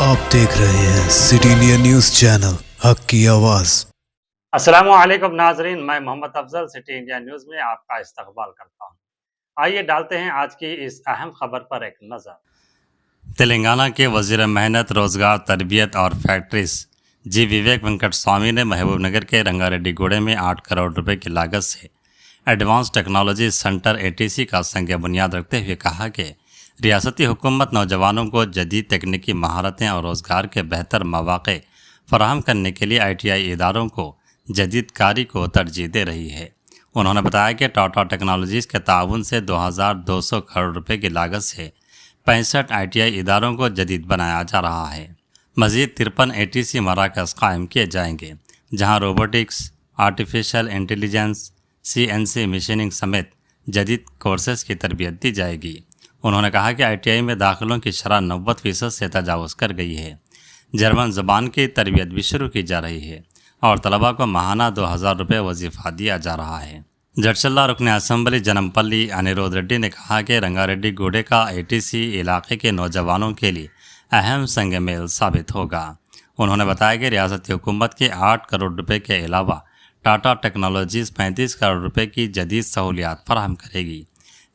आप देख रहे हैं सिटी इंडिया न्यूज चैनल हक की आवाज। अस्सलामुअलैकुम नाजरीन, मैं Mohammad Afzal city India news में आपका इस्तकबाल करता हूं। आइए डालते हैं आज की इस अहम खबर पर एक नज़र। तेलंगाना के वजीर मेहनत, रोजगार, तरबियत और फैक्ट्रीज जी विवेक वेंकट स्वामी ने महबूबनगर के रंगारेड्डी गोड़े में 8 करोड़ रुपए की लागत से एडवांस टेक्नोलॉजी सेंटर ATC का संग बुनियाद रखते हुए कहा कि रियासती हुकूमत नौजवानों को जदीद तकनीकी महारतें और रोज़गार के बेहतर मौक़े फराहम करने के लिए ITI इदारों को जदीद कारी को तरजीह दे रही है। उन्होंने बताया कि टाटा टेक्नोलॉजीज़ के ताउन से 2200 करोड़ रुपए की लागत से 65 ITI इदारों को जदीद बनाया जा रहा है। मज़ीद 53 ATC मराकज़ कायम किए जाएंगे, जहां robotics, artificial intelligence, CNC machining समेत जदीद कोर्सेज की तरबियत दी जाएगी। उन्होंने कहा कि ITI में दाखिलों की शरह 90% से तजावुज़ कर गई है। जर्मन ज़बान की तरबियत भी शुरू की जा रही है और तलबा को माहाना 2000 रुपये वजीफ़ा दिया जा रहा है। जडचल्ला रुकन असम्बली जनमपल्ली अनिरुद्ध रेड्डी ने कहा कि रंगारेड्डी गोड़े का ATC इलाके के नौजवानों के लिए अहम संग मेल साबित होगा। उन्होंने बताया कि रियासती हुकूमत के 8 करोड़ रुपये के अलावा टाटा टेक्नोलॉजीज़ 35 करोड़ रुपये की जदीद सहूलियात फराहम करेगी,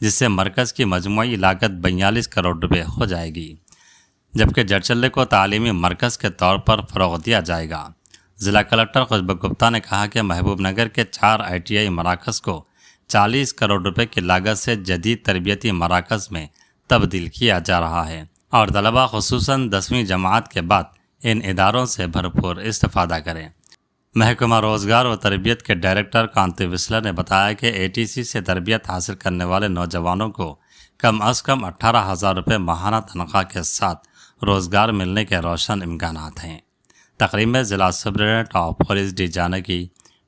जिससे मरकज़ की मजमूई लागत 42 करोड़ रुपये हो जाएगी, जबकि जडचल्ले को तालीमी मरकज़ के तौर पर फ़रोग़ दिया जाएगा। ज़िला कलेक्टर खुशबू गुप्ता ने कहा कि महबूबनगर के 4 ITI मराकज़ को 40 करोड़ रुपये की लागत से जदीद तरबियती मराकज़ में तब्दील किया जा रहा है और तलबा खुसूसन 10वीं जमात के बाद इन इदारों से भरपूर इस्तिफ़ादा करें। महकमा रोज़गार और तरबियत के डायरेक्टर कांति विस्लर ने बताया कि ATC से तरबियत हासिल करने वाले नौजवानों को कम अज़ कम 18,000 रुपये माहाना तनख्वाह के साथ रोज़गार मिलने के रोशन इम्कानात हैं। तकरीब में ज़िला superintendent of police D Janaki,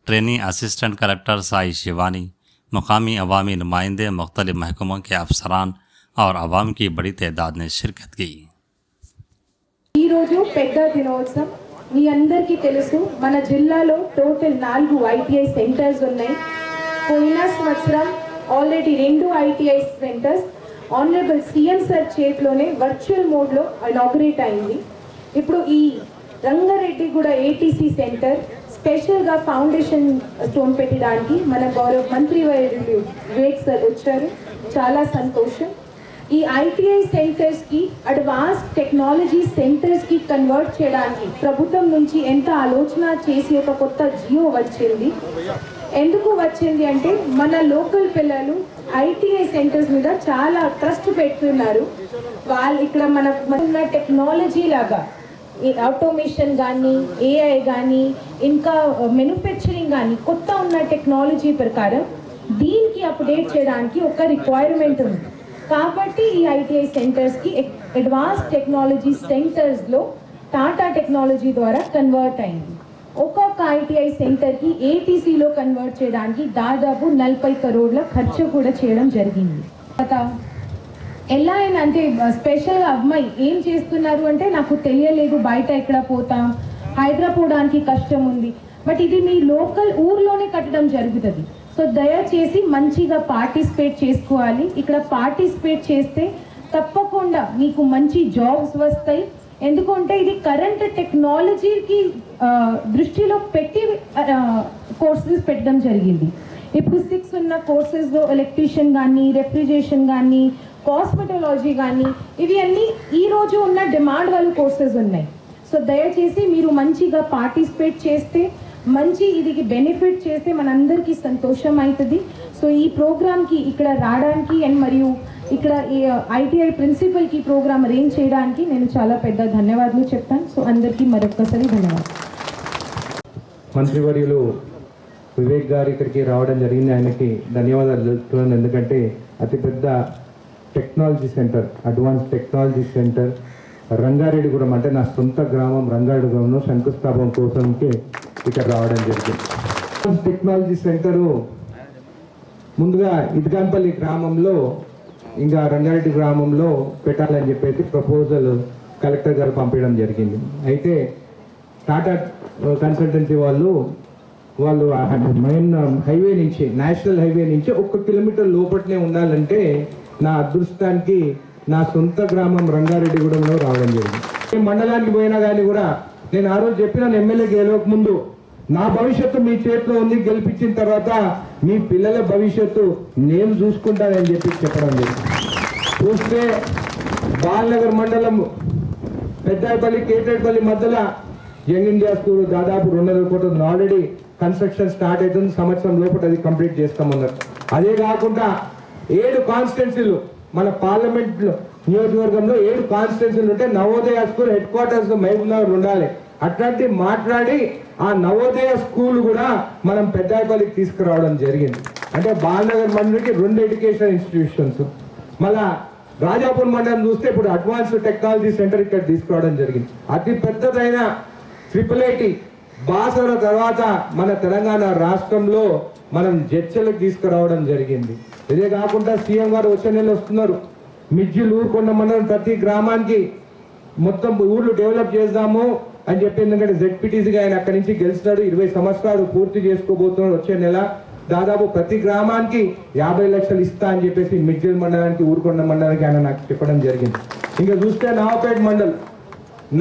trainee assistant collector Sai Shivani, मुकामी अवामी नुमाइंदे, मुख्तलिफ महकमों के अफसरान और अवाम की बड़ी तादाद ने शिरकत की। మీ అందరికీ తెలుసు, మన జిల్లాలో టోటల్ 4 ITI సెంటర్స్ ఉన్నాయి. పోయిన సంవత్సరం already 2 ITI centres honourable CM sir చేతిలోనే వర్చువల్ మోడ్లో ఇనాగ్రేట్ అయింది. ఇప్పుడు ఈ రంగారెడ్డిగూడ ATC సెంటర్ స్పెషల్గా ఫౌండేషన్ స్టోన్ పెట్టడానికి మన గౌరవ మంత్రి వర్యులు వివేక్ సార్ వచ్చారు. చాలా సంతోషం. ఈ ITI సెంటర్స్కి అడ్వాన్స్ టెక్నాలజీ సెంటర్స్కి కన్వర్ట్ చేయడానికి ప్రభుత్వం నుంచి ఎంత ఆలోచన చేసి ఒక కొత్త జియో వచ్చింది. ఎందుకు వచ్చింది అంటే మన లోకల్ పిల్లలు ITI సెంటర్స్ మీద చాలా ట్రస్ట్ పెడుతున్నారు. వాళ్ళు ఇక్కడ మన టెక్నాలజీ లాగా ఆటోమేషన్ కానీ, AI కానీ, ఇంకా మ్యానుఫ్యాక్చరింగ్ కానీ కొత్త ఉన్న టెక్నాలజీ ప్రకారం దీనికి అప్డేట్ చేయడానికి ఒక రిక్వైర్మెంట్ ఉంది. కాబట్టి ఈ ITI సెంటర్స్కి అడ్వాన్స్ టెక్నాలజీ సెంటర్స్లో టాటా టెక్నాలజీ ద్వారా కన్వర్ట్ అయింది. ఒక్కొక్క ITI సెంటర్కి ATCలో కన్వర్ట్ చేయడానికి దాదాపు 40 కరోడ్ల ఖర్చు కూడా చేయడం జరిగింది. ఎలా అయినా అంటే స్పెషల్గా అమ్మాయి ఏం చేస్తున్నారు అంటే నాకు తెలియలేదు, బయట ఎక్కడ పోతాం, హైదరాబాద్ పోవడానికి కష్టం ఉంది, బట్ ఇది మీ లోకల్ ఊర్లోనే కట్టడం జరుగుతుంది. సో దయచేసి మంచిగా పార్టిసిపేట్ చేసుకోవాలి. ఇక్కడ పార్టిసిపేట్ చేస్తే తప్పకుండా మీకు మంచి జాబ్స్ వస్తాయి. ఎందుకంటే ఇది కరెంట్ టెక్నాలజీకి దృష్టిలో పెట్టి కోర్సెస్ పెట్టడం జరిగింది. ఇప్పుడు 6 ఉన్న కోర్సెస్లో ఎలక్ట్రీషియన్ కానీ, రెఫ్రిజరేషన్ కానీ, కాస్మెటాలజీ కానీ, ఇవి అన్నీ ఈరోజు ఉన్న డిమాండ్ వాళ్ళు కోర్సెస్ ఉన్నాయి. సో దయచేసి మీరు మంచిగా పార్టిసిపేట్ చేస్తే, మంచి ఇది బెనిఫిట్ చేస్తే మనందరికీ సంతోషం అవుతుంది. సో ఈ ప్రోగ్రామ్కి ఇక్కడ రావడానికి అండ్ మరియు ఇక్కడ ITI ప్రిన్సిపల్కి ప్రోగ్రామ్ అరేంజ్ చేయడానికి నేను చాలా పెద్ద ధన్యవాదాలు చెప్తాను. సో అందరికీ మరొకసారి ధన్యవాదాలు. మంత్రివర్యులు వివేక్ గారు ఇక్కడికి రావడం జరిగింది, ఆయనకి ధన్యవాదాలు చెప్తున్నాను. ఎందుకంటే అతిపెద్ద technology centre, advance technology centre Rangareddygudem అంటే నా సొంత గ్రామం రంగారెడ్డిగూడెంలో శంకుస్థాపన కోసంకి ఇక్కడ రావడం జరిగింది. టెక్నాలజీ సెంటరు ముందుగా ఇద్గాంపల్లి గ్రామంలో ఇంకా రంగారెడ్డి గ్రామంలో పెట్టాలని చెప్పేసి ప్రపోజల్ కలెక్టర్ గారు పంపించడం జరిగింది. అయితే టాటా కన్సల్టెన్సీ వాళ్ళు మెయిన్ హైవే నుంచి, నేషనల్ హైవే నుంచి 1 కిలోమీటర్ లోపట్నే ఉండాలంటే నా అదృష్టానికి నా సొంత గ్రామం రంగారెడ్డిగూడెంలో రావడం జరిగింది. మండలానికి పోయినా కానీ కూడా నేను ఆ రోజు చెప్పిన ఎమ్మెల్యే గెలవక ముందు నా భవిష్యత్తు మీ చేతిలో ఉంది, గెలిపించిన తర్వాత మీ పిల్లల భవిష్యత్తు నేను చూసుకుంటానని చెప్పడం జరిగింది. చూస్తే బాలనగర్ మండలం పెద్దాయపల్లి కేటేపల్లి మధ్యలో యంగ్ ఇండియా స్కూల్ దాదాపు 200 కోట్ల ఆల్రెడీ కన్స్ట్రక్షన్ స్టార్ట్ అవుతుంది. సంవత్సరం లోపల అది కంప్లీట్ చేస్తామన్నారు. అదే కాకుండా 7 కాన్స్టిట్యున్సీలు మన పార్లమెంట్ నియోజకవర్గంలో 7 కాన్స్టిట్యున్సీలు ఉంటే Navodaya school head quarters Mahabubnagar ఉండాలి. అట్లాంటి మాట్లాడి ఆ నవోదయ స్కూల్ కూడా మనం పెద్దాయపల్లికి తీసుకురావడం జరిగింది. అంటే బాలనగర్ మండలికి 2 ఎడ్యుకేషన్ ఇన్స్టిట్యూషన్స్. మళ్ళా రాజాపూర్ మండలం చూస్తే ఇప్పుడు అడ్వాన్స్డ్ టెక్నాలజీ సెంటర్ ఇక్కడ తీసుకురావడం జరిగింది. అతి పెద్దదైన IIIT బాసర తర్వాత మన తెలంగాణ రాష్ట్రంలో మనం జడ్చలకు తీసుకురావడం జరిగింది. ఇదే కాకుండా సీఎం గారు వచ్చే నెల వస్తున్నారు. మిర్జిల్ ఊరుకొండ మండలం ప్రతి గ్రామానికి మొత్తం ఊర్లు డెవలప్ చేద్దాము అని చెప్పి, ఎందుకంటే జెడ్పీటీసీగా ఆయన అక్కడి నుంచి గెలిచినాడు. 20 సంవత్సరాలు పూర్తి చేసుకోబోతున్నాడు. వచ్చే నెల దాదాపు ప్రతి గ్రామానికి 50 లక్షలు ఇస్తా అని చెప్పేసి మిర్జిల్ మండలానికి ఊరుకొండ మండలానికి ఆయన నాకు చెప్పడం జరిగింది. ఇంకా చూస్తే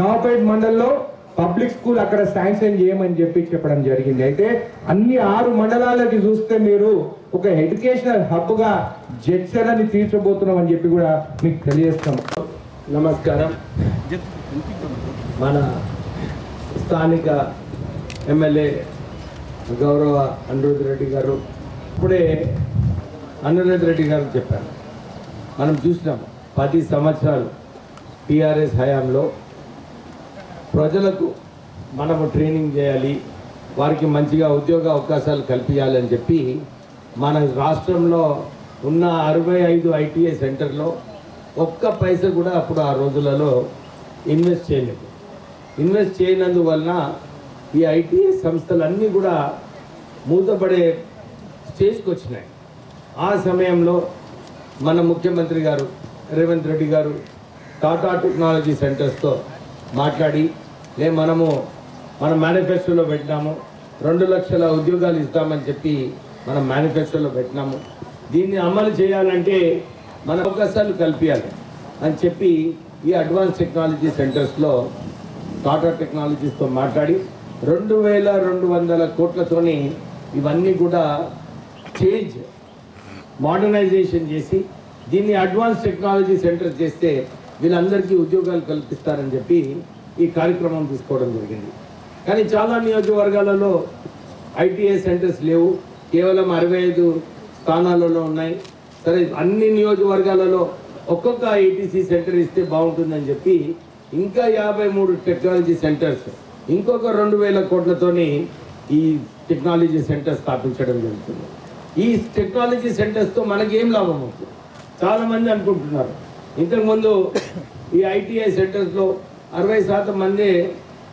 నవాపేట్ మండల్లో పబ్లిక్ స్కూల్ అక్కడ శాంక్షన్ చేయమని చెప్పడం జరిగింది. అయితే అన్ని 6 మండలాలకి చూస్తే మీరు ఒక ఎడ్యుకేషనల్ హబ్ గా జడ్చలని తీర్చబోతున్నాం అని చెప్పి కూడా మీకు తెలియజేస్తాం. నమస్కారం. మన స్థానిక ఎమ్మెల్యే గౌరవ అనిరుద్ రెడ్డి గారు ఇప్పుడే అనిరుద్ రెడ్డి గారు చెప్పారు. మనం చూసినాము 10 సంవత్సరాలు టీఆర్ఎస్ హయాంలో ప్రజలకు మనము ట్రైనింగ్ చేయాలి, వారికి మంచిగా ఉద్యోగ అవకాశాలు కల్పించాలి అని చెప్పి మన రాష్ట్రంలో ఉన్న 65 ITI సెంటర్లో ఒక్క పైసా కూడా అప్పుడు ఆ రోజులలో ఇన్వెస్ట్ చేయలేదు. ఇన్వెస్ట్ చేయనందువలన ఈ ITI సంస్థలన్నీ కూడా మూతపడే స్టేజ్కి వచ్చినాయి. ఆ సమయంలో మన ముఖ్యమంత్రి గారు రేవంత్ రెడ్డి గారు టాటా టెక్నాలజీ సెంటర్స్తో మాట్లాడి మనము మన మేనిఫెస్టోలో పెట్టినాము, 2 లక్షల ఉద్యోగాలు ఇస్తామని చెప్పి మనం మేనిఫెస్టోలో పెట్టినాము. దీన్ని అమలు చేయాలంటే మన అవకాశాలు కల్పించాలి అని చెప్పి ఈ అడ్వాన్స్ టెక్నాలజీ సెంటర్స్లో టాటా టెక్నాలజీస్తో మాట్లాడి 2200 కోట్లతోని ఇవన్నీ కూడా మోడర్నైజేషన్ చేసి దీన్ని అడ్వాన్స్ టెక్నాలజీ సెంటర్ చేస్తే వీళ్ళందరికీ ఉద్యోగాలు కల్పిస్తారని చెప్పి ఈ కార్యక్రమం తీసుకోవడం జరిగింది. కానీ చాలా నియోజకవర్గాలలో ITI సెంటర్స్ లేవు, కేవలం 65 స్థానాలలో ఉన్నాయి. సరే, అన్ని నియోజకవర్గాలలో ఒక్కొక్క ITC సెంటర్ ఇస్తే బాగుంటుందని చెప్పి ఇంకా 53 టెక్నాలజీ సెంటర్స్ ఇంకొక 2000 కోట్లతోని ఈ టెక్నాలజీ సెంటర్ స్థాపించడం జరుగుతుంది. ఈ టెక్నాలజీ సెంటర్స్తో మనకి ఏం లాభం అవుతుంది? చాలామంది అనుకుంటున్నారు ఇంతకుముందు ఈ ITI సెంటర్స్లో 60% మంది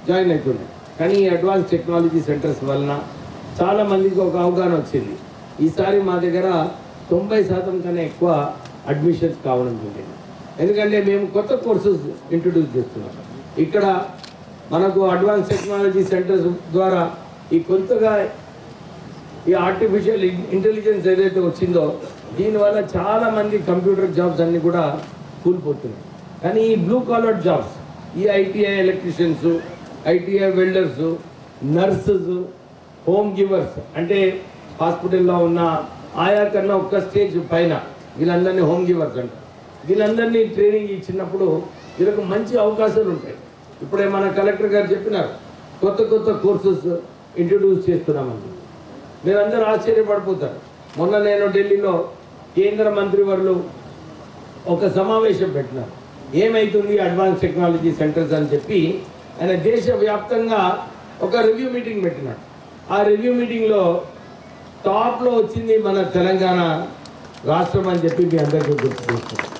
జాయిన్ అవుతున్నారు. కానీ ఈ అడ్వాన్స్ టెక్నాలజీ సెంటర్స్ వలన చాలామందికి ఒక అవగాహన వచ్చింది. ఈసారి మా దగ్గర 90% కన్నా ఎక్కువ అడ్మిషన్స్ కావడం జరిగింది. ఎందుకంటే మేము కొత్త కోర్సెస్ ఇంట్రడ్యూస్ చేస్తున్నాం. ఇక్కడ మనకు అడ్వాన్స్ టెక్నాలజీ సెంటర్స్ ద్వారా ఈ కొత్తగా ఈ ఆర్టిఫిషియల్ ఇంటెలిజెన్స్ ఏదైతే వచ్చిందో దీనివల్ల చాలామంది కంప్యూటర్ జాబ్స్ అన్నీ కూడా కూలిపోతున్నాయి. కానీ ఈ బ్లూ కాలర్ జాబ్స్, ఈ ITI electricians, ITI welders, nurses, home givers, అంటే హాస్పిటల్లో ఉన్న ఆయా కన్నా ఒక్క స్టేజ్ పైన వీళ్ళందరినీ హోమ్ గివర్స్ అంటారు. వీళ్ళందరినీ ట్రైనింగ్ ఇచ్చినప్పుడు వీళ్ళకు మంచి అవకాశాలు ఉంటాయి. ఇప్పుడే మన కలెక్టర్ గారు చెప్పినారు, కొత్త కోర్సెస్ ఇంట్రడ్యూస్ చేస్తున్నామని. మీరందరూ ఆశ్చర్యపడిపోతారు. మొన్న నేను ఢిల్లీలో కేంద్ర మంత్రివర్యులు ఒక సమావేశం పెట్టినారు. ఏమైతుంది అడ్వాన్స్ టెక్నాలజీ సెంటర్స్ అని చెప్పి ఆయన దేశవ్యాప్తంగా ఒక రివ్యూ మీటింగ్ పెట్టినాడు. ఆ రివ్యూ మీటింగ్లో టాప్లో వచ్చింది మన తెలంగాణ రాష్ట్రం అని చెప్పి మీ అందరికీ గుర్తు చేస్తున్నాం.